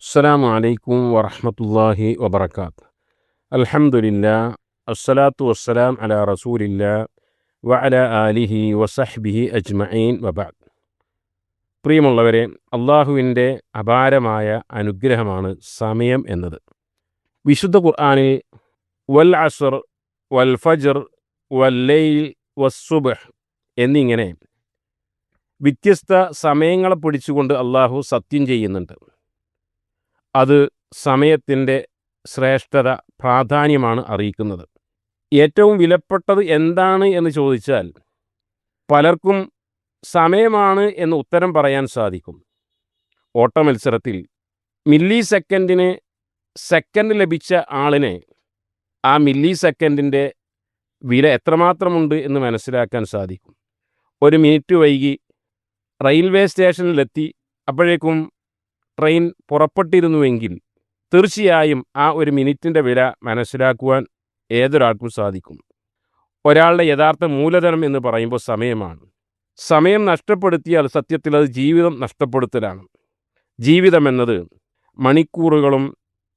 അസ്സലാമു അലൈക്കും വറഹ്മത്തുള്ളാഹി വബറകാത്ത്. അൽഹംദുലില്ലാ അസ്സലാത്തു വസ്സലാം അലാ റസൂലില്ലാ വഅലാ ആലിഹി വസഹ്ബിഹി അജ്മഈൻ വബഅദ്. പ്രിയമുള്ളവരെ, അള്ളാഹുവിൻ്റെ അപാരമായ അനുഗ്രഹമാണ് സമയം എന്നത്. വിശുദ്ധ ഖുർആനിൽ വൽ അസ്ർ, വൽ ഫജ്ർ, വൽ ലൈൽ, വസ്സുബ്ഹ് എന്നിങ്ങനെ വ്യത്യസ്ത സമയങ്ങളെ പിടിച്ചുകൊണ്ട് അള്ളാഹു സത്യം ചെയ്യുന്നുണ്ട്. അത് സമയത്തിൻ്റെ ശ്രേഷ്ഠത, പ്രാധാന്യമാണ് അറിയിക്കുന്നത്. ഏറ്റവും വിലപ്പെട്ടത് എന്താണ് എന്ന് ചോദിച്ചാൽ പലർക്കും സമയമാണ് എന്ന് ഉത്തരം പറയാൻ സാധിക്കും. ഓട്ടമത്സരത്തിൽ മില്ലി സെക്കൻഡിന് സെക്കൻഡ് ലഭിച്ച ആളിനെ ആ മില്ലി സെക്കൻഡിൻ്റെ വില എത്രമാത്രമുണ്ട് എന്ന് മനസ്സിലാക്കാൻ സാധിക്കും. ഒരു മിനിറ്റ് വൈകി റെയിൽവേ സ്റ്റേഷനിലെത്തി, അപ്പോഴേക്കും ട്രെയിൻ പുറപ്പെട്ടിരുന്നുവെങ്കിൽ തീർച്ചയായും ആ ഒരു മിനിറ്റിൻ്റെ വില മനസ്സിലാക്കുവാൻ ഏതൊരാൾക്കും സാധിക്കും. ഒരാളുടെ യഥാർത്ഥ മൂലധനം എന്ന് പറയുമ്പോൾ സമയമാണ്. സമയം നഷ്ടപ്പെടുത്തിയാൽ സത്യത്തിൽ അത് ജീവിതം നഷ്ടപ്പെടുത്തലാണ്. ജീവിതം എന്നത് മണിക്കൂറുകളും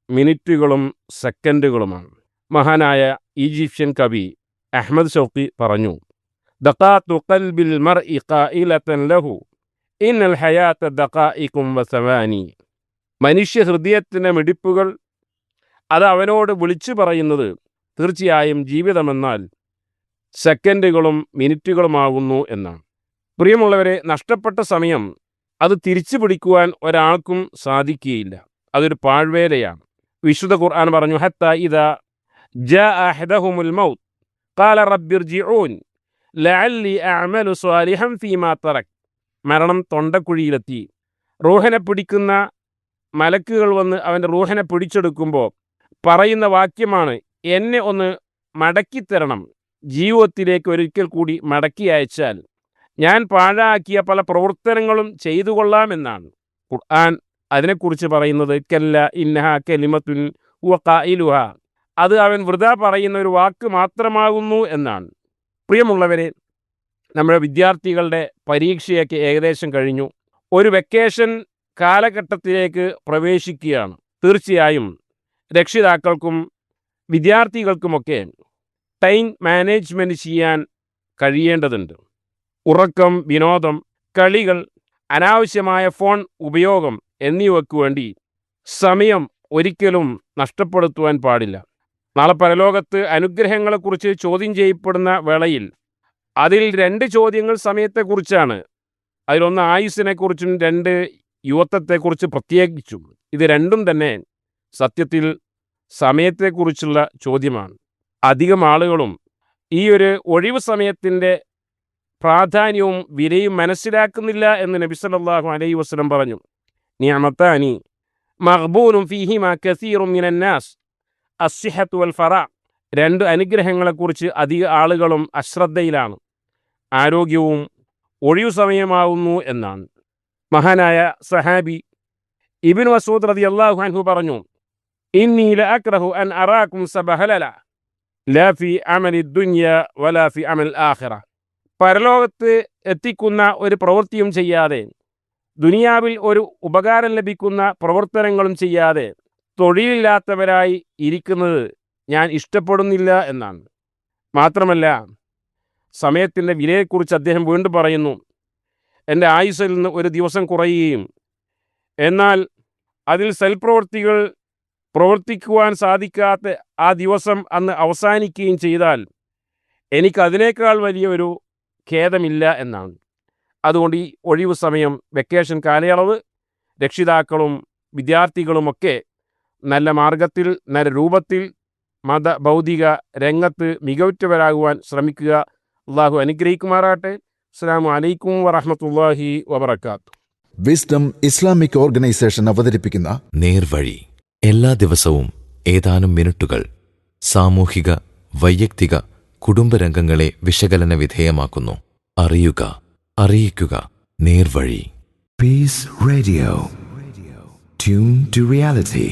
മിനിറ്റുകളും സെക്കൻഡുകളുമാണ്. മഹാനായ ഈജിപ്ഷ്യൻ കവി അഹ്മദ് ഷൗഖി പറഞ്ഞു, ദഖാത്തു ഖൽബിൽ മർഇ ഖായിലതൻ ലഹു ഇന്നൽ ഹയാത്ത ദഖായികും വസവാനി. മനുഷ്യ ഹൃദയത്തിൻ്റെ മിടിപ്പുകൾ അത് അവനോട് വിളിച്ചു പറയുന്നത് തീർച്ചയായും ജീവിതമെന്നാൽ സെക്കൻഡുകളും മിനിറ്റുകളുമാകുന്നു എന്നാണ്. പ്രിയമുള്ളവരെ, നഷ്ടപ്പെട്ട സമയം അത് തിരിച്ചു പിടിക്കുവാൻ ഒരാൾക്കും സാധിക്കുകയില്ല. അതൊരു പാഴ്വേലയാണ്. വിശുദ്ധ ഖുർആൻ പറഞ്ഞു, ഹത്താ ഇദാ ജാഅ അഹദഹുമുൽ മൗത്ത് ഖാല റബ്ബിർജിഊൻ ലഅല്ലി അഅമലു സ്വാലിഹൻ ഫീമാ തറക്. മരണം തൊണ്ടക്കുഴിയിലെത്തി. റൂഹനെ പിടിക്കുന്ന മലക്കുകൾ വന്ന് അവൻ്റെ റൂഹനെ പിടിച്ചെടുക്കുമ്പോൾ പറയുന്ന വാക്യമാണ്, എന്നെ ഒന്ന് മടക്കിത്തരണം, ജീവിതത്തിലേക്ക് ഒരിക്കൽ കൂടി മടക്കി അയച്ചാൽ ഞാൻ പാഴാക്കിയ പല പ്രവർത്തനങ്ങളും ചെയ്തു കൊള്ളാമെന്നാണ്. ഖുർആൻ അതിനെക്കുറിച്ച് പറയുന്നത് കല്ല ഇന്നഹാ കലിമത്തുൻ ഹുവ ഖായിലുഹാ, അത് അവൻ വൃഥാ പറയുന്ന ഒരു വാക്ക് മാത്രമാകുന്നു എന്നാണ്. പ്രിയമുള്ളവരെ, നമ്മുടെ വിദ്യാർത്ഥികളുടെ പരീക്ഷയൊക്കെ ഏകദേശം കഴിഞ്ഞു. ഒരു വെക്കേഷൻ കാലഘട്ടത്തിലേക്ക് പ്രവേശിക്കുകയാണ്. തീർച്ചയായും രക്ഷിതാക്കൾക്കും വിദ്യാർത്ഥികൾക്കുമൊക്കെ ടൈം മാനേജ്മെൻറ്റ് ചെയ്യാൻ കഴിയേണ്ടതുണ്ട്. ഉറക്കം, വിനോദം, കളികൾ, അനാവശ്യമായ ഫോൺ ഉപയോഗം എന്നിവയ്ക്ക് വേണ്ടി സമയം ഒരിക്കലും നഷ്ടപ്പെടുത്തുവാൻ പാടില്ല. നാളെ പരലോകത്ത് അനുഗ്രഹങ്ങളെക്കുറിച്ച് ചോദ്യം ചെയ്യപ്പെടുന്ന വേളയിൽ അതിൽ 2 ചോദ്യങ്ങൾ സമയത്തെക്കുറിച്ചാണ്. അതിലൊന്ന് ആയുസ്സിനെക്കുറിച്ചും 2 യുവത്വത്തെക്കുറിച്ച് പ്രത്യേകിച്ചും. ഇത് രണ്ടും തന്നെ സത്യത്തിൽ സമയത്തെക്കുറിച്ചുള്ള ചോദ്യമാണ്. അധികം ആളുകളും ഈ ഒരു ഒഴിവ് സമയത്തിൻ്റെ പ്രാധാന്യവും വിലയും മനസ്സിലാക്കുന്നില്ല എന്ന് നബി സല്ലല്ലാഹു അലൈഹി വസല്ലം പറഞ്ഞു. നിഅമതാനി മഗ്ബൂനും ഫീഹിമാ കസീറും മിനന്നാസ് അസ്സിഹത്തു വൽ ഫറാ. 2 അനുഗ്രഹങ്ങളെക്കുറിച്ച് അധിക ആളുകളും അശ്രദ്ധയിലാണ്. ആരോഗ്യവും ഒഴിവു സമയമാവുന്നു എന്നാണ്. മഹാനായ സഹാബി ഇബ്നു മസ്ഊദ് റളിയല്ലാഹു അൻഹു പറഞ്ഞു, ഇന്നി ലഅക്റഹു അൻ അറാകും സബഹലല ലാ ഫി അമലി ദുനിയ വലാ ഫി അമൽ ആഖിറ. പരലോകത്ത് എത്തിക്കുന്ന ഒരു പ്രവൃത്തിയും ചെയ്യാതെ, ദുനിയാവിൽ ഒരു ഉപകാരം ലഭിക്കുന്ന പ്രവർത്തനങ്ങളും ചെയ്യാതെ തൊഴിലില്ലാത്തവരായി ഇരിക്കുന്നത് ഞാൻ ഇഷ്ടപ്പെടുന്നില്ല എന്നാണ്. മാത്രമല്ല, സമയത്തിൻ്റെ വിലയെക്കുറിച്ച് അദ്ദേഹം വീണ്ടും പറയുന്നു, എൻ്റെ ആയുസ്സിൽ നിന്ന് ഒരു ദിവസം കുറയുകയും എന്നാൽ അതിൽ സൽപ്രവൃത്തികൾ പ്രവർത്തിക്കുവാൻ സാധിക്കാത്ത ആ ദിവസം അന്ന് അവസാനിക്കുകയും ചെയ്താൽ എനിക്കതിനേക്കാൾ വലിയൊരു ഖേദമില്ല എന്നാണ്. അതുകൊണ്ട് ഈ ഒഴിവു സമയം, വെക്കേഷൻ കാലയളവ് രക്ഷിതാക്കളും വിദ്യാർത്ഥികളുമൊക്കെ നല്ല മാർഗത്തിൽ, നല്ല രൂപത്തിൽ മത ഭൗതിക രംഗത്ത് മികവുറ്റവരാകുവാൻ ശ്രമിക്കുക. അള്ളാഹു അനുഗ്രഹിക്കുമാറാട്ടെ. അസ്സലാമു അലൈക്കും വറഹ്മത്തുള്ളാഹി വബറകാത്ത്. വിസ്ഡം ഇസ്ലാമിക് ഓർഗനൈസേഷൻ അവതരിപ്പിക്കുന്ന നേർവഴി എല്ലാ ദിവസവും ഏതാനും മിനിറ്റുകൾ സാമൂഹിക, വൈയക്തിക, കുടുംബരംഗങ്ങളെ വിശകലന വിധേയമാക്കുന്നു. അറിയുക, അറിയിക്കുക. നേർവഴി. Peace Radio. Tune to reality.